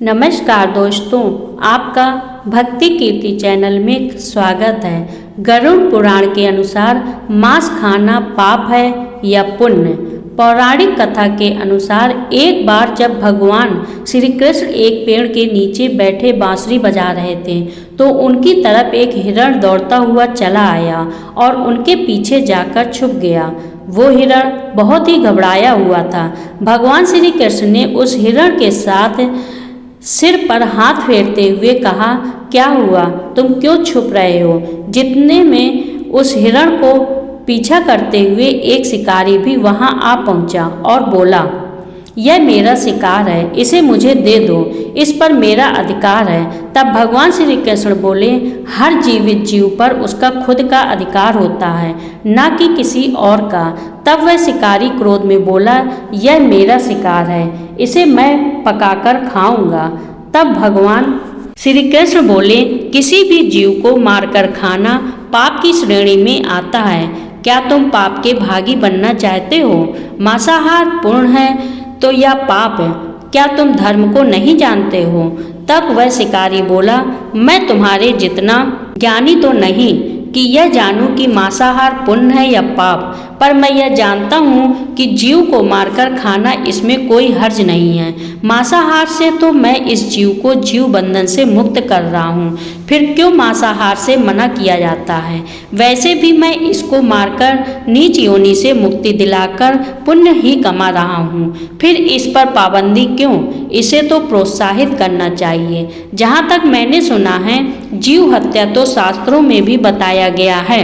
नमस्कार दोस्तों, आपका भक्ति कीर्ति चैनल में स्वागत है। गरुड़ पुराण के अनुसार मांस खाना पाप है या पुण्य। पौराणिक कथा के अनुसार एक बार जब भगवान श्री कृष्ण एक पेड़ के नीचे बैठे बांसुरी बजा रहे थे तो उनकी तरफ एक हिरण दौड़ता हुआ चला आया और उनके पीछे जाकर छुप गया। वो हिरण बहुत ही घबराया हुआ था। भगवान श्री कृष्ण ने उस हिरण के साथ सिर पर हाथ फेरते हुए कहा, क्या हुआ, तुम क्यों छुप रहे हो? जितने में उस हिरण को पीछा करते हुए एक शिकारी भी वहां आ पहुंचा और बोला, यह मेरा शिकार है, इसे मुझे दे दो, इस पर मेरा अधिकार है। तब भगवान श्री कृष्ण बोले, हर जीवित जीव पर उसका खुद का अधिकार होता है, न कि किसी और का। तब वह शिकारी क्रोध में बोला, यह मेरा शिकार है, इसे मैं पकाकर खाऊंगा। तब भगवान श्री कृष्ण बोले, किसी भी जीव को मारकर खाना पाप की श्रेणी में आता है। क्या तुम पाप के भागी बनना चाहते हो? मांसाहार पूर्ण है तो यह पाप है। क्या तुम धर्म को नहीं जानते हो? तब वह शिकारी बोला, मैं तुम्हारे जितना ज्ञानी तो नहीं कि यह जानूं कि मांसाहार पुण्य है या पाप, पर मैं यह जानता हूँ कि जीव को मारकर खाना इसमें कोई हर्ज नहीं है। मांसाहार से तो मैं इस जीव को जीव बंधन से मुक्त कर रहा हूँ, फिर क्यों मांसाहार से मना किया जाता है? वैसे भी मैं इसको मारकर नीच योनि से मुक्ति दिलाकर पुण्य ही कमा रहा हूँ, फिर इस पर पाबंदी क्यों? इसे तो प्रोत्साहित करना चाहिए। जहाँ तक मैंने सुना है, जीव हत्या तो शास्त्रों में भी बताया गया है।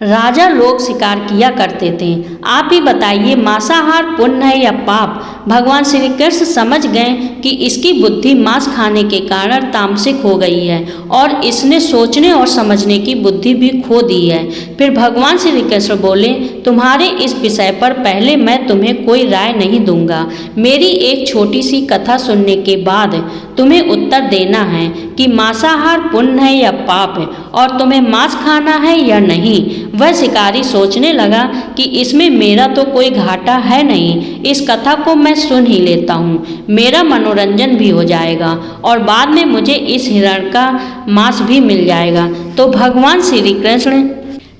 राजा लोग शिकार किया करते थे। आप ही बताइए, मांसाहार पुण्य है या पाप? भगवान श्री कृष्ण समझ गए कि इसकी बुद्धि मांस खाने के कारण तामसिक हो गई है और इसने सोचने और समझने की बुद्धि भी खो दी है। फिर भगवान श्री कृष्ण बोले, तुम्हारे इस विषय पर पहले मैं तुम्हें कोई राय नहीं दूंगा। मेरी एक छोटी सी कथा सुनने के बाद तुम्हें उत्तर देना है कि मांसाहार पुण्य है या पाप है और तुम्हें मांस खाना है या नहीं। वह शिकारी सोचने लगा कि इसमें मेरा तो कोई घाटा है नहीं, इस कथा को मैं सुन ही लेता हूँ, मेरा मनोरंजन भी हो जाएगा और बाद में मुझे इस हिरण का मांस भी मिल जाएगा। तो भगवान श्री कृष्ण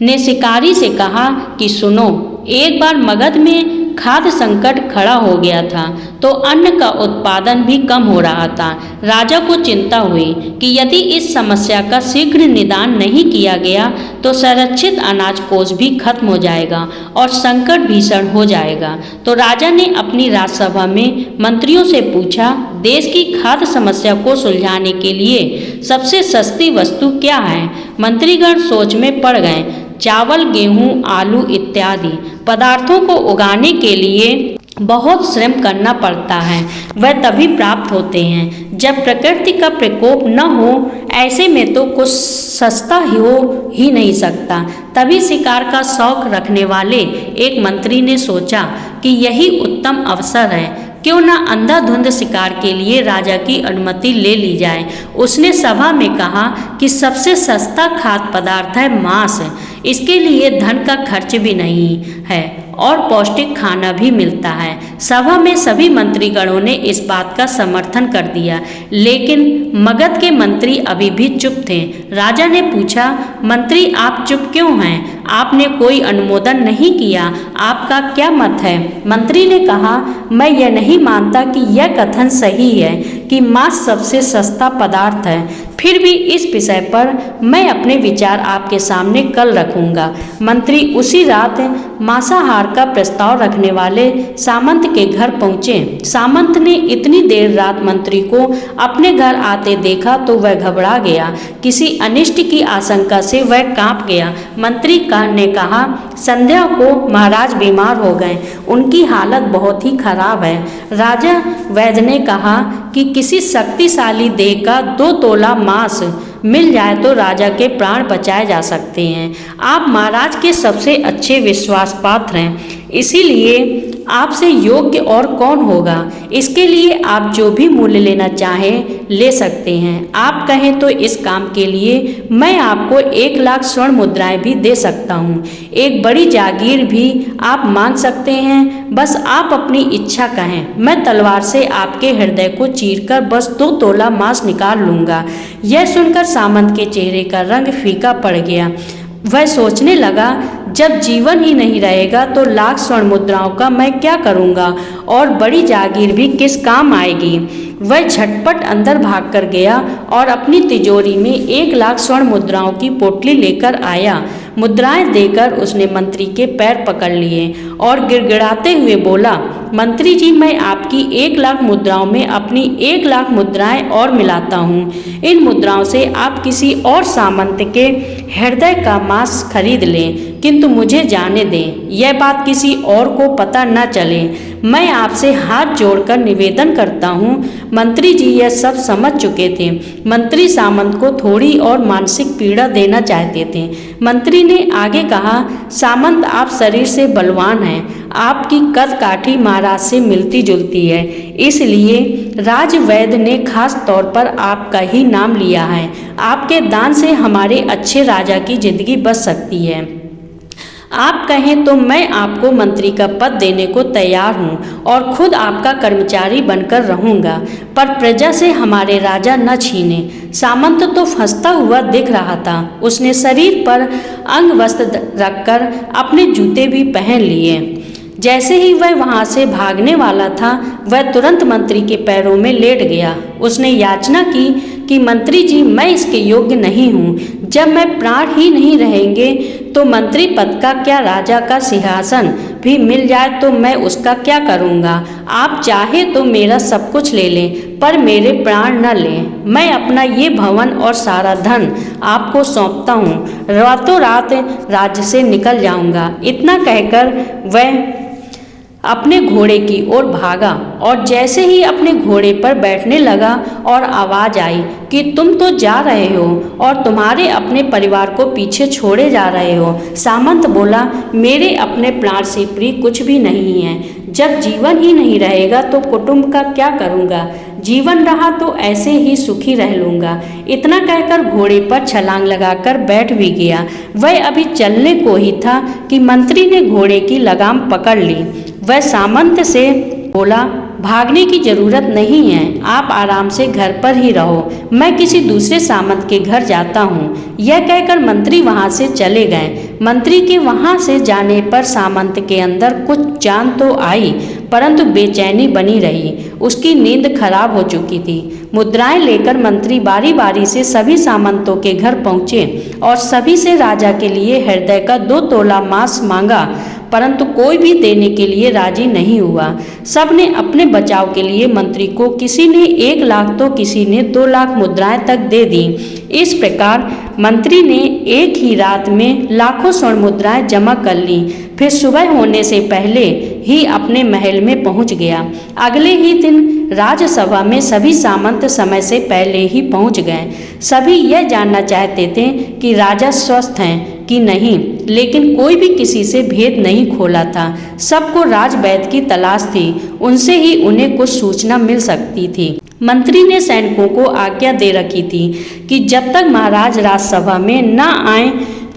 ने शिकारी से कहा कि सुनो, एक बार मगध में खाद्य संकट खड़ा हो गया था तो अन्न का उत्पादन भी कम हो रहा था। राजा को चिंता हुई कि यदि इस समस्या का शीघ्र निदान नहीं किया गया तो संरक्षित अनाज कोष भी खत्म हो जाएगा और संकट भीषण हो जाएगा। तो राजा ने अपनी राजसभा में मंत्रियों से पूछा, देश की खाद्य समस्या को सुलझाने के लिए सबसे सस्ती वस्तु क्या है? मंत्रीगण सोच में पड़ गए। चावल, गेहूं, आलू इत्यादि पदार्थों को उगाने के लिए बहुत श्रम करना पड़ता है, वह तभी प्राप्त होते हैं जब प्रकृति का प्रकोप न हो। ऐसे में तो कुछ सस्ता हो ही नहीं सकता। तभी शिकार का शौक रखने वाले एक मंत्री ने सोचा कि यही उत्तम अवसर है, क्यों न अंधाधुंध शिकार के लिए राजा की अनुमति ले ली जाए। उसने सभा में कहा कि सबसे सस्ता खाद्य पदार्थ है मांस, इसके लिए धन का खर्च भी नहीं है और पौष्टिक खाना भी मिलता है। सभा में सभी मंत्रीगणों ने इस बात का समर्थन कर दिया, लेकिन मगध के मंत्री अभी भी चुप थे। राजा ने पूछा, मंत्री आप चुप क्यों हैं? आपने कोई अनुमोदन नहीं किया, आपका क्या मत है? मंत्री ने कहा, मैं यह नहीं मानता कि यह कथन सही है कि मांस सबसे सस्ता पदार्थ है, फिर भी इस विषय पर मैं अपने विचार आपके सामने कल रखूंगा। मंत्री उसी रात मांसाहार का प्रस्ताव रखने वाले सामंत के घर पहुंचे। सामंत ने इतनी देर रात मंत्री को अपने घर आते देखा तो वह घबरा गया। किसी अनिष्ट की आशंका से वह कांप गया। मंत्री ने कहा, संध्या को महाराज बीमार हो गए, उनकी हालत बहुत ही खराब है। राजा वैद्य ने कहा कि किसी शक्तिशाली देह का 2 तोला मांस मिल जाए तो राजा के प्राण बचाए जा सकते हैं। आप महाराज के सबसे अच्छे विश्वास पात्र हैं, इसीलिए आपसे योग्य और कौन होगा। इसके लिए आप जो भी मूल्य लेना चाहें ले सकते हैं। आप कहें तो इस काम के लिए मैं आपको 1 लाख स्वर्ण मुद्राएं भी दे सकता हूँ। एक बड़ी जागीर भी आप मांग सकते हैं। बस आप अपनी इच्छा कहें, मैं तलवार से आपके हृदय को चीरकर बस 2 तोला मांस निकाल लूँगा। यह सुनकर सामंत के चेहरे का रंग फीका पड़ गया। वह सोचने लगा, जब जीवन ही नहीं रहेगा तो लाख स्वर्ण मुद्राओं का मैं क्या करूँगा और बड़ी जागीर भी किस काम आएगी। वह झटपट अंदर भागकर गया और अपनी तिजोरी में 1 लाख स्वर्ण मुद्राओं की पोटली लेकर आया। मुद्राएं देकर उसने मंत्री के पैर पकड़ लिए और गिड़गिड़ाते हुए बोला, मंत्री जी, मैं आपकी 1 लाख मुद्राओं में अपनी 1 लाख मुद्राएं और मिलाता हूँ। इन मुद्राओं से आप किसी और सामंत के हृदय का मांस खरीद लें, किंतु मुझे जाने दें, यह बात किसी और को पता न चले। मैं आपसे हाथ जोड़कर निवेदन करता हूँ। मंत्री जी यह सब समझ चुके थे। मंत्री सामंत को थोड़ी और मानसिक पीड़ा देना चाहते थे। मंत्री ने आगे कहा, सामंत, आप शरीर से बलवान हैं, आपकी कद काठी महाराज से मिलती जुलती है, इसलिए राजवैद्य ने खास तौर पर आपका ही नाम लिया है। आपके दान से हमारे अच्छे राजा की जिंदगी बच सकती है। आप कहें तो मैं आपको मंत्री का पद देने को तैयार हूँ और खुद आपका कर्मचारी बनकर रहूँगा, पर प्रजा से हमारे राजा न छीने। सामंत तो फंसता हुआ दिख रहा था। उसने शरीर पर अंग वस्त्र रखकर अपने जूते भी पहन लिए। जैसे ही वह वहां से भागने वाला था, वह तुरंत मंत्री के पैरों में लेट गया। उसने याचना की कि मंत्री जी, मैं इसके योग्य नहीं हूँ। जब मैं प्राण ही नहीं रहेंगे तो मंत्री पद का क्या, राजा का सिंहासन भी मिल जाए तो मैं उसका क्या करूँगा। आप चाहे तो मेरा सब कुछ ले लें, पर मेरे प्राण न लें। मैं अपना ये भवन और सारा धन आपको सौंपता हूँ। रातों रात राज्य से निकल जाऊँगा। इतना कहकर वह अपने घोड़े की ओर भागा और जैसे ही अपने घोड़े पर बैठने लगा और आवाज आई कि तुम तो जा रहे हो और तुम्हारे अपने परिवार को पीछे छोड़े जा रहे हो। सामंत बोला, मेरे अपने प्राण से प्रिय कुछ भी नहीं है। जब जीवन ही नहीं रहेगा तो कुटुंब का क्या करूँगा। जीवन रहा तो ऐसे ही सुखी रह लूँगा। इतना कहकर घोड़े पर छलांग लगाकर बैठ भी गया। वह अभी चलने को ही था कि मंत्री ने घोड़े की लगाम पकड़ ली। वह सामंत से बोला, भागने की जरूरत नहीं है, आप आराम से घर पर ही रहो। मैं किसी दूसरे सामंत के घर जाता हूँ। यह कहकर मंत्री वहाँ से चले गए। मंत्री के वहाँ से जाने पर सामंत के अंदर कुछ जान तो आई, परंतु बेचैनी बनी रही। उसकी नींद खराब हो चुकी थी। मुद्राएं लेकर मंत्री बारी बारी से सभी सामंतों के घर पहुँचे और सभी से राजा के लिए हृदय का 2 तोला मांस मांगा, परंतु कोई भी देने के लिए राजी नहीं हुआ। सब ने अपने बचाव के लिए मंत्री को किसी ने 1 लाख तो किसी ने 2 लाख मुद्राएं तक दे दी। इस प्रकार मंत्री ने एक ही रात में लाखों स्वर्ण मुद्राएं जमा कर ली। फिर सुबह होने से पहले ही अपने महल में पहुंच गया। अगले ही दिन राजसभा में सभी सामंत समय से पहले ही पहुंच गए। सभी यह जानना चाहते थे कि राजा स्वस्थ हैं कि नहीं, लेकिन कोई भी किसी से भेद नहीं खोला था। सबको राजवैद्य की तलाश थी, उनसे ही उन्हें कुछ सूचना मिल सकती थी। मंत्री ने सैनिकों को आज्ञा दे रखी थी कि जब तक महाराज राजसभा में न आए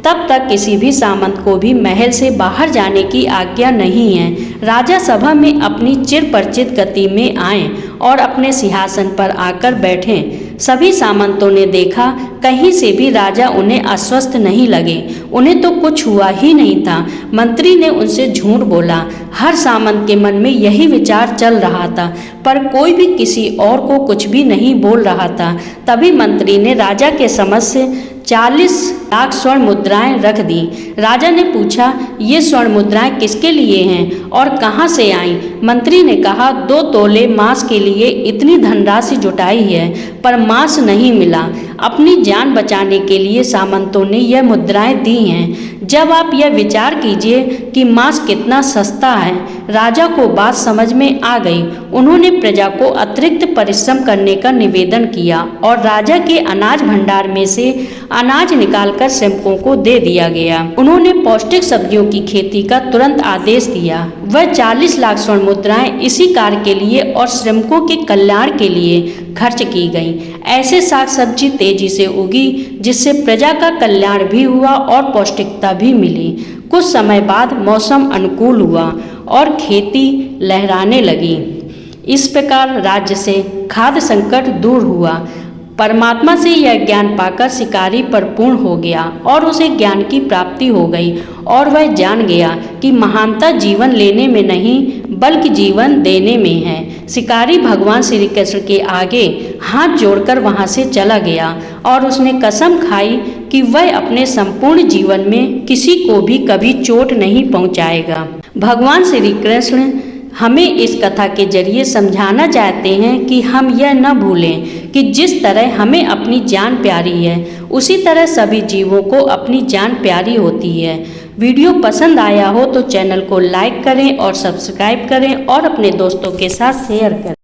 तब तक किसी भी सामंत को भी महल से बाहर जाने की आज्ञा नहीं है। राजा सभा में अपनी चिरपरिचित गति में आए और अपने सिंहासन पर आकर बैठे। सभी सामंतों ने देखा, कहीं से भी राजा उन्हें अस्वस्थ नहीं लगे। उन्हें तो कुछ हुआ ही नहीं था। मंत्री ने उनसे झूठ बोला। हर सामंत के मन में यही विचार चल रहा था, पर कोई भी किसी और को कुछ भी नहीं बोल रहा था। तभी मंत्री ने राजा के समक्ष 40 लाख स्वर्ण मुद्राएं रख दी। राजा ने पूछा, ये स्वर्ण मुद्राएं किसके लिए हैं और कहाँ से आईं? मंत्री ने कहा, 2 तोले मांस के लिए इतनी धनराशि जुटाई है, पर मांस नहीं मिला। अपनी जान बचाने के लिए सामंतों ने यह मुद्राएं दी हैं। जब आप यह विचार कीजिए कि मांस कितना सस्ता है। राजा को बात समझ में आ गई। उन्होंने प्रजा को अतिरिक्त परिश्रम करने का निवेदन किया और राजा के अनाज भंडार में से अनाज निकालकर श्रमिकों को दे दिया गया। उन्होंने पौष्टिक सब्जियों की खेती का तुरंत आदेश दिया। वह 40 लाख स्वर्ण मुद्राएं इसी कार्य के लिए और श्रमिकों के कल्याण के लिए खर्च की गईं। ऐसे साग सब्जी तेजी से उगी जिससे प्रजा का कल्याण भी हुआ और पौष्टिकता भी मिली। कुछ समय बाद मौसम अनुकूल हुआ और खेती लहराने लगी। इस प्रकार राज्य से खाद्य संकट दूर हुआ। परमात्मा से यह ज्ञान पाकर शिकारी परिपूर्ण हो गया और उसे ज्ञान की प्राप्ति हो गई और वह जान गया कि महानता जीवन लेने में नहीं बल्कि जीवन देने में है। शिकारी भगवान श्री कृष्ण के आगे हाथ जोड़कर वहां से चला गया और उसने कसम खाई कि वह अपने संपूर्ण जीवन में किसी को भी कभी चोट नहीं पहुंचाएगा। भगवान श्री कृष्ण हमें इस कथा के जरिए समझाना चाहते हैं कि हम यह न भूलें कि जिस तरह हमें अपनी जान प्यारी है उसी तरह सभी जीवों को अपनी जान प्यारी होती है। वीडियो पसंद आया हो तो चैनल को लाइक करें और सब्सक्राइब करें और अपने दोस्तों के साथ शेयर करें।